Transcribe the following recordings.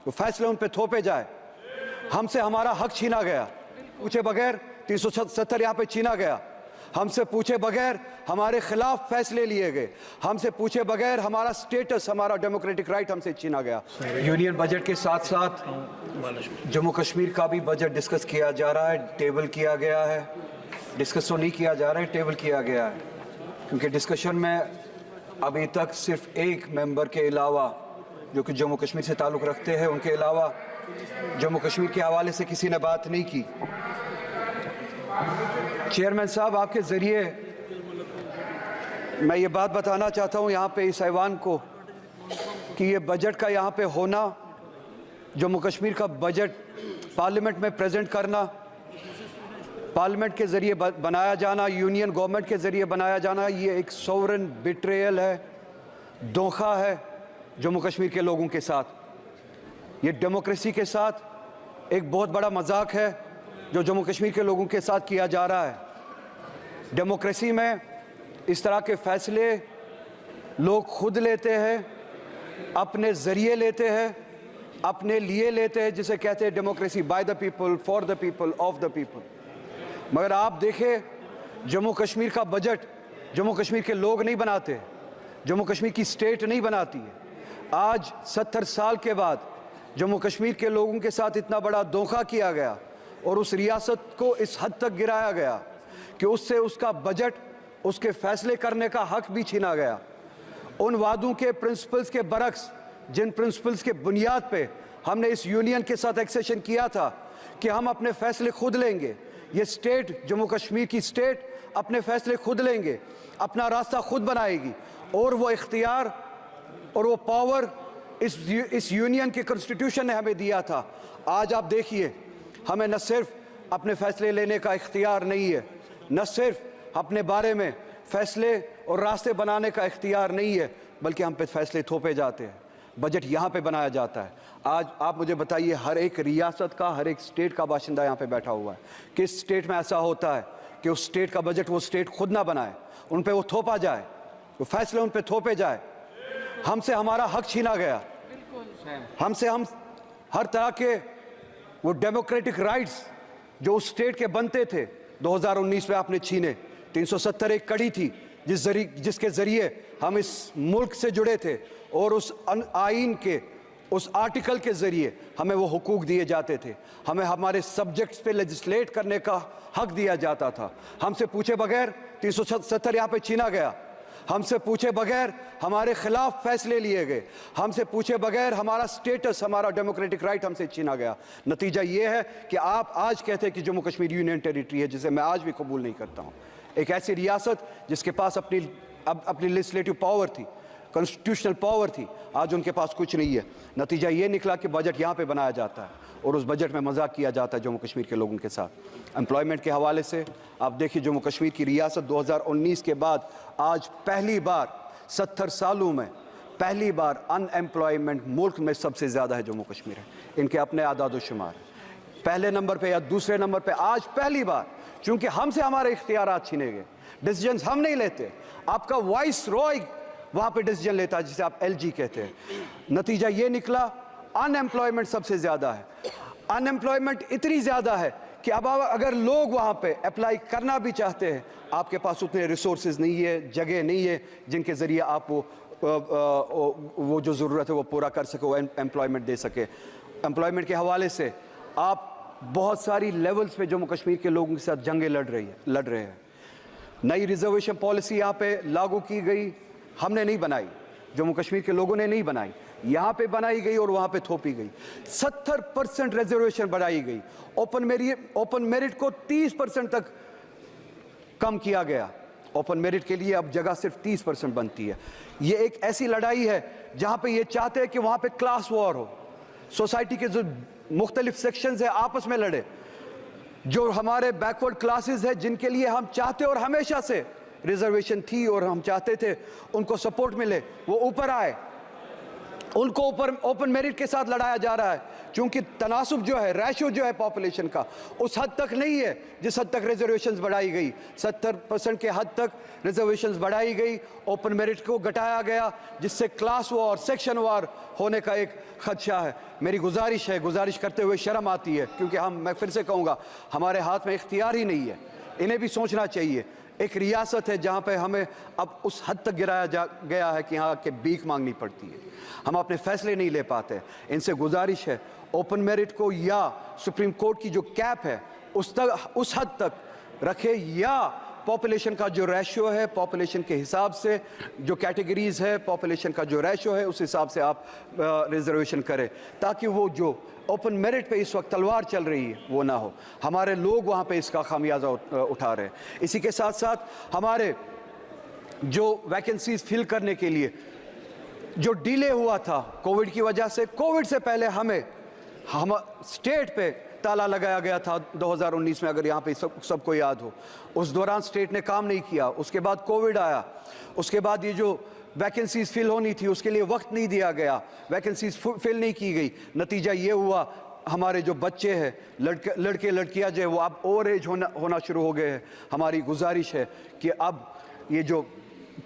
वो फैसले उन पे थोपे जाए। हमसे हमारा हक छीना गया, पूछे बगैर 370 यहाँ पे छीना गया। हमसे पूछे बगैर हमारे खिलाफ फैसले लिए गए। हमसे पूछे बगैर हमारा स्टेटस, हमारा डेमोक्रेटिक राइट हमसे छीना गया। यूनियन बजट के साथ साथ जम्मू कश्मीर का भी बजट डिस्कस किया जा रहा है, टेबल किया गया है। डिस्कस तो नहीं किया जा रहा है, टेबल किया गया है, क्योंकि डिस्कशन में अभी तक सिर्फ एक मेंबर के अलावा जो कि जम्मू कश्मीर से ताल्लुक़ रखते हैं, उनके अलावा जम्मू कश्मीर के हवाले से किसी ने बात नहीं की। चेयरमैन साहब, आपके ज़रिए मैं ये बात बताना चाहता हूँ यहाँ पे इस ऐवान को कि ये बजट का यहाँ पे होना, जम्मू कश्मीर का बजट पार्लियामेंट में प्रेजेंट करना, पार्लियामेंट के ज़रिए बनाया जाना, यूनियन गवर्नमेंट के ज़रिए बनाया जाना, ये एक सोवरेन बिट्रेयल है, धोखा है जम्मू कश्मीर के लोगों के साथ। ये डेमोक्रेसी के साथ एक बहुत बड़ा मजाक है जो जम्मू कश्मीर के लोगों के साथ किया जा रहा है। डेमोक्रेसी में इस तरह के फैसले लोग खुद लेते हैं, अपने ज़रिए लेते हैं, अपने लिए लेते हैं, जिसे कहते हैं democracy, by the people, for the people, of the people. मगर आप देखें, जम्मू कश्मीर का बजट जम्मू कश्मीर के लोग नहीं बनाते, जम्मू कश्मीर की स्टेट नहीं बनाती है। आज 70 साल के बाद जम्मू कश्मीर के लोगों के साथ इतना बड़ा धोखा किया गया और उस रियासत को इस हद तक गिराया गया कि उससे उसका बजट, उसके फैसले करने का हक भी छीना गया। उन वादों के प्रिंसिपल्स के बरक्स, जिन प्रिंसिपल्स के बुनियाद पे हमने इस यूनियन के साथ एक्सेशन किया था कि हम अपने फैसले खुद लेंगे, ये स्टेट, जम्मू कश्मीर की स्टेट अपने फैसले खुद लेंगे, अपना रास्ता खुद बनाएगी, और वो इख्तियार और वो पावर इस यूनियन के कॉन्स्टिट्यूशन ने हमें दिया था। आज आप देखिए, हमें न सिर्फ अपने फैसले लेने का इख्तियार नहीं है, न सिर्फ अपने बारे में फैसले और रास्ते बनाने का इख्तियार नहीं है, बल्कि हम पे फैसले थोपे जाते हैं। बजट यहाँ पे बनाया जाता है। आज आप मुझे बताइए, हर एक रियासत का, हर एक स्टेट का बाशिंदा यहाँ पे बैठा हुआ है, किस स्टेट में ऐसा होता है कि उस स्टेट का बजट वो स्टेट खुद ना बनाए, उन पे वो थोपा जाए, वो फैसले उन पे थोपे जाए। हमसे हमारा हक छीना गया, हमसे हम हर तरह के वो डेमोक्रेटिक राइट्स जो उस स्टेट के बनते थे 2019 में आपने छीने। 370 एक कड़ी थी जिसके ज़रिए हम इस मुल्क से जुड़े थे, और उस आइन के उस आर्टिकल के ज़रिए हमें वो हुकूक दिए जाते थे, हमें हमारे सब्जेक्ट्स पे लेजिस्लेट करने का हक दिया जाता था। हमसे पूछे बगैर 370 यहाँ पे छीना गया, हमसे पूछे बगैर हमारे खिलाफ फैसले लिए गए, हमसे पूछे बगैर हमारा स्टेटस, हमारा डेमोक्रेटिक राइट हमसे छीना गया। नतीजा ये है कि आप आज कहते हैं कि जम्मू कश्मीर यूनियन टेरिटरी है, जिसे मैं आज भी कबूल नहीं करता हूँ। एक ऐसी रियासत जिसके पास अपनी लेजिस्लेटिव पावर थी, कॉन्स्टिट्यूशनल पावर थी, आज उनके पास कुछ नहीं है। नतीजा ये निकला कि बजट यहाँ पे बनाया जाता है और उस बजट में मजाक किया जाता है जम्मू कश्मीर के लोगों के साथ। एम्प्लॉयमेंट के हवाले से आप देखिए, जम्मू कश्मीर की रियासत 2019 के बाद आज पहली बार 70 सालों में पहली बार अनएम्प्लॉयमेंट मुल्क में सबसे ज़्यादा है जम्मू कश्मीर है। इनके अपने आदाद शुमार पहले नंबर पे या दूसरे नंबर पे आज पहली बार, क्योंकि हमसे हमारे इख्तियारात छीने गए, डिसीजंस हम नहीं लेते, आपका वाइस रॉय वहाँ पे डिसीजन लेता है, जिसे आप LG कहते हैं। नतीजा ये निकला, अनएम्प्लॉयमेंट सबसे ज़्यादा है। अनएम्प्लॉयमेंट इतनी ज़्यादा है कि अब अगर लोग वहाँ पे अप्लाई करना भी चाहते हैं, आपके पास उतने रिसोर्सेज नहीं है, जगह नहीं है जिनके ज़रिए आप वो जो ज़रूरत है वो पूरा कर सके, वो एम्प्लॉयमेंट दे सके। एम्प्लॉयमेंट के हवाले से आप बहुत सारी लेवल्स पे जम्मू कश्मीर के लोगों के साथ जंगें लड़ रहे हैं। नई रिजर्वेशन पॉलिसी यहाँ पे लागू की गई, हमने नहीं बनाई, जम्मू कश्मीर के लोगों ने नहीं बनाई, यहाँ पे बनाई गई और वहाँ पे थोपी गई। 70% रिजर्वेशन बढ़ाई गई, ओपन मेरिट को 30% तक कम किया गया। ओपन मेरिट के लिए अब जगह सिर्फ 30% बनती है। ये एक ऐसी लड़ाई है जहाँ पे ये चाहते हैं कि वहाँ पे क्लास वॉर हो, सोसाइटी के जो मुख्तलिफ सेक्शंस है आपस में लड़े, जो हमारे बैकवर्ड क्लासेस है जिनके लिए हम चाहते और हमेशा से रिजर्वेशन थी और हम चाहते थे उनको सपोर्ट मिले, वो ऊपर आए। उनको ओपन मेरिट के साथ लड़ाया जा रहा है, क्योंकि तनासुब जो है, रेशो जो है पॉपुलेशन का, उस हद तक नहीं है जिस हद तक रिजर्वेशंस बढ़ाई गई। 70% के हद तक रिजर्वेशंस बढ़ाई गई, ओपन मेरिट को घटाया गया, जिससे क्लास वॉर, सेक्शन वॉर होने का एक खदशा है। मेरी गुजारिश करते हुए शर्म आती है, क्योंकि मैं फिर से कहूँगा, हमारे हाथ में इख्तियार ही नहीं है। इन्हें भी सोचना चाहिए। एक रियासत है जहाँ पे हमें अब उस हद तक गिराया गया है कि यहाँ के भीख मांगनी पड़ती है, हम अपने फैसले नहीं ले पाते। इनसे गुजारिश है, ओपन मेरिट को या सुप्रीम कोर्ट की जो कैप है उस हद तक रखे, या पॉपुलेशन का जो रेशियो है, पॉपुलेशन के हिसाब से जो कैटेगरीज है, पॉपुलेशन का जो रेशियो है, उस हिसाब से आप रिजर्वेशन करें, ताकि वो जो ओपन मेरिट पे इस वक्त तलवार चल रही है वो ना हो। हमारे लोग वहाँ पे इसका खामियाजा उठा रहे हैं। इसी के साथ साथ हमारे जो वैकेंसीज फिल करने के लिए जो डिले हुआ था कोविड की वजह से, कोविड से पहले हम स्टेट पे ताला लगाया गया था 2019 में, अगर यहाँ पे सबको याद हो। उस दौरान स्टेट ने काम नहीं किया, उसके बाद कोविड आया, उसके बाद ये जो वैकेंसीज फिल होनी थी उसके लिए वक्त नहीं दिया गया, वैकेंसीज फिल नहीं की गई। नतीजा ये हुआ, हमारे जो बच्चे हैं, लड़के लड़कियां जो है वो अब ओवर एज होना शुरू हो गए हैं। हमारी गुजारिश है कि अब ये जो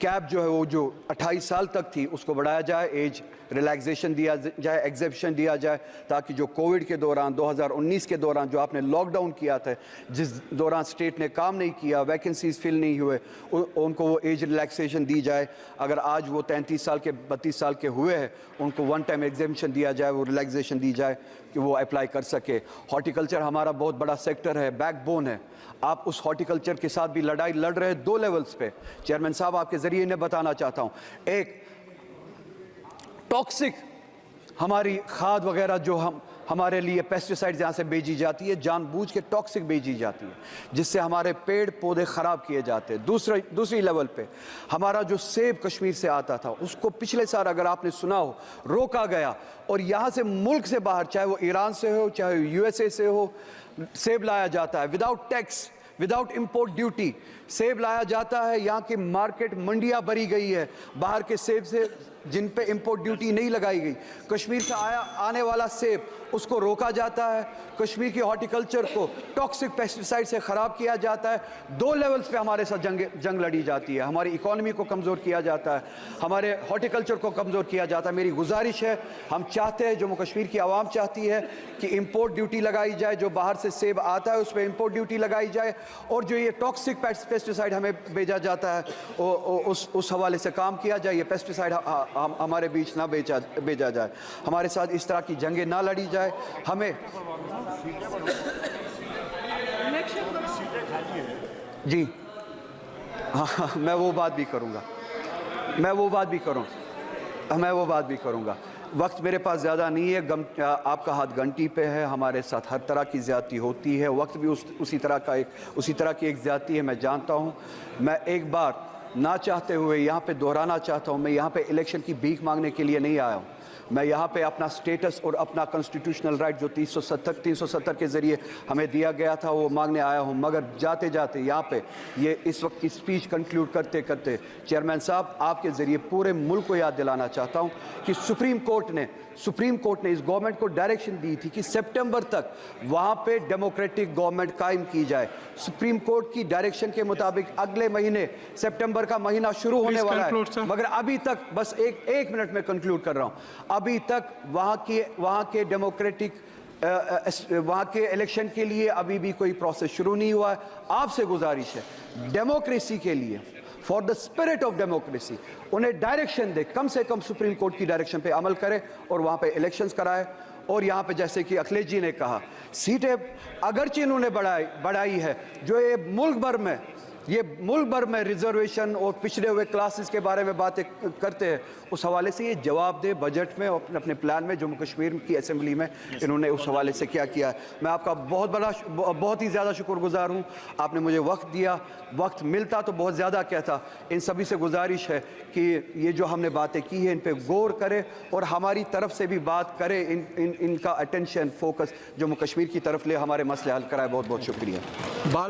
कैप जो है वो जो 28 साल तक थी उसको बढ़ाया जाए, एज रिलैक्सेशन दिया जाए, एग्जेप्शन दिया जाए, ताकि जो कोविड के दौरान 2019 के दौरान जो आपने लॉकडाउन किया था, जिस दौरान स्टेट ने काम नहीं किया, वैकेंसीज फिल नहीं हुए, उनको वो एज रिलैक्सेशन दी जाए। अगर आज वो 33 साल के 32 साल के हुए हैं, उनको वन टाइम एग्जेप्शन दिया जाए, वो रिलैक्सेशन दी जाए कि वो अप्लाई कर सके। हॉर्टिकल्चर हमारा बहुत बड़ा सेक्टर है, बैकबोन है। आप उस हॉर्टिकल्चर के साथ भी लड़ाई लड़ रहे हैं 2 लेवल्स पे। चेयरमैन साहब, आपके जरिए इन्हें बताना चाहता हूँ, एक टॉक्सिक हमारी खाद वगैरह जो हमारे लिए पेस्टिसाइड्स यहाँ से भेजी जाती है, जानबूझ के टॉक्सिक भेजी जाती है, जिससे हमारे पेड़ पौधे ख़राब किए जाते हैं। दूसरी लेवल पे हमारा जो सेब कश्मीर से आता था, उसको पिछले साल, अगर आपने सुना हो, रोका गया, और यहाँ से मुल्क से बाहर, चाहे वो ईरान से हो, चाहे USA से हो, सेब लाया जाता है without tax, without import duty सेब लाया जाता है। यहाँ की मार्केट मंडियाँ भरी गई है बाहर के सेब से, जिन पे इंपोर्ट ड्यूटी नहीं लगाई गई। कश्मीर से आने वाला सेब उसको रोका जाता है, कश्मीर की हॉर्टिकल्चर को टॉक्सिक पेस्टिसाइड से ख़राब किया जाता है। 2 लेवल्स पे हमारे साथ जंग लड़ी जाती है। हमारी इकॉनमी को कमज़ोर किया जाता है, हमारे हॉर्टिकल्चर को कमज़ोर किया जाता है। मेरी गुजारिश है, हम चाहते हैं, जम्मू कश्मीर की आवाम चाहती है कि इंपोर्ट ड्यूटी लगाई जाए, जो बाहर से सेब आता है उस पर इंपोर्ट ड्यूटी लगाई जाए, और जो ये टॉक्सिक पेस्टिसाइड हमें भेजा जाता है उस हवाले से काम किया जाए। ये पेस्टिसाइड हमारे बीच ना भेजा जाए, हमारे साथ इस तरह की जंगें ना लड़ी जाए। हमें जी हाँ, मैं वो बात भी करूँगा। वक्त मेरे पास ज़्यादा नहीं है, आपका हाथ घंटी पे है। हमारे साथ हर तरह की ज़्यादती होती है, वक्त भी उसी तरह की एक ज़्यादती है, मैं जानता हूँ। मैं एक बार ना चाहते हुए यहाँ पे दोहराना चाहता हूँ, मैं यहाँ पे इलेक्शन की भीख मांगने के लिए नहीं आया हूँ। मैं यहाँ पे अपना स्टेटस और अपना कॉन्स्टिट्यूशनल राइट जो 370 के ज़रिए हमें दिया गया था वो मांगने आया हूँ। मगर जाते जाते यहाँ पे ये इस वक्त की स्पीच कंक्लूड करते करते चेयरमैन साहब, आपके ज़रिए पूरे मुल्क को याद दिलाना चाहता हूँ कि सुप्रीम कोर्ट ने इस गवर्नमेंट को डायरेक्शन दी थी कि सितंबर तक वहाँ पे डेमोक्रेटिक गवर्नमेंट कायम की जाए। सुप्रीम कोर्ट की डायरेक्शन के मुताबिक अगले महीने सितंबर का महीना शुरू होने वाला है, मगर अभी तक, बस एक मिनट में कंक्लूड कर रहा हूँ, अभी तक वहाँ के डेमोक्रेटिक वहाँ के इलेक्शन के लिए अभी भी कोई प्रोसेस शुरू नहीं हुआ है। आपसे गुजारिश है, डेमोक्रेसी के लिए, for the spirit of democracy, उन्हें डायरेक्शन दे, कम से कम सुप्रीम कोर्ट की डायरेक्शन पे अमल करे और वहाँ पे इलेक्शंस कराए। और यहाँ पे जैसे कि अखिलेश जी ने कहा, सीटें अगरचे इन्होंने बढ़ाई है, जो ये मुल्क भर में रिजर्वेशन और पिछड़े हुए क्लासेस के बारे में बातें करते हैं, उस हवाले से ये जवाब दे बजट में और अपने प्लान में जम्मू कश्मीर की असेंबली में इन्होंने उस हवाले से क्या किया है। मैं आपका बहुत ही ज़्यादा शुक्रगुजार हूँ, आपने मुझे वक्त दिया। वक्त मिलता तो बहुत ज़्यादा कहता। इन सभी से गुजारिश है कि ये जो हमने बातें की है इन पर गौर करें और हमारी तरफ से भी बात करें, इनका अटेंशन फोकस जम्मू कश्मीर की तरफ ले, हमारे मसले हल कराए। बहुत बहुत शुक्रिया।